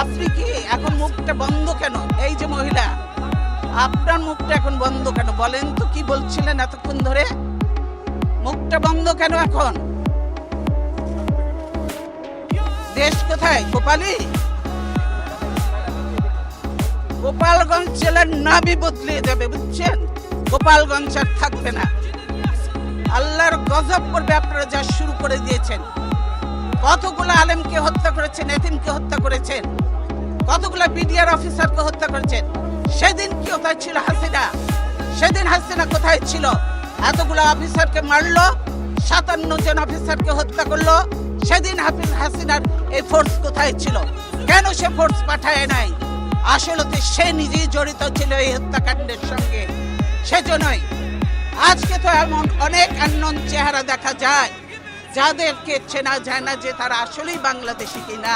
আপনি কি এখন মুখটা বন্ধ কেন? এই যে মহিলা, আপনার মুখটা এখন বন্ধ কেন বলেন তো? কি বলছিলেন এতক্ষণ ধরে? মুখটা বন্ধ কেন এখন? দেশ কোথায়? গোপালী? গোপালগঞ্জ জেলার নামই বদলিয়ে যাবে, বুঝছেন? গোপালগঞ্জ আর থাকবে না। আল্লাহর গজব করবে আপনারা যা শুরু করে দিয়েছেন। কতগুলো আলেমকে হত্যা করেছেন, এতিমকে হত্যা করেছেন, কতগুলো বিডিআর অফিসারকে হত্যা করেছেন। সেদিন কি কোথায় ছিল হাসিনা? সেদিন হাসিনা কোথায় ছিল? এতগুলো অফিসারকে মারলো, 57 জন অফিসারকে হত্যা করলো। সেদিন হাসিনার এই ফোর্স কোথায় ছিল? কেন সে ফোর্স পাঠায় নাই? আসলে সে নিজেই জড়িত ছিল এই হত্যাকাণ্ডের সঙ্গে। সেজন্যই আজকে তো এমন অনেক আননোন চেহারা দেখা যায় যাদেরকে চেনা যায় না যে তারা আসলেই বাংলাদেশি কিনা।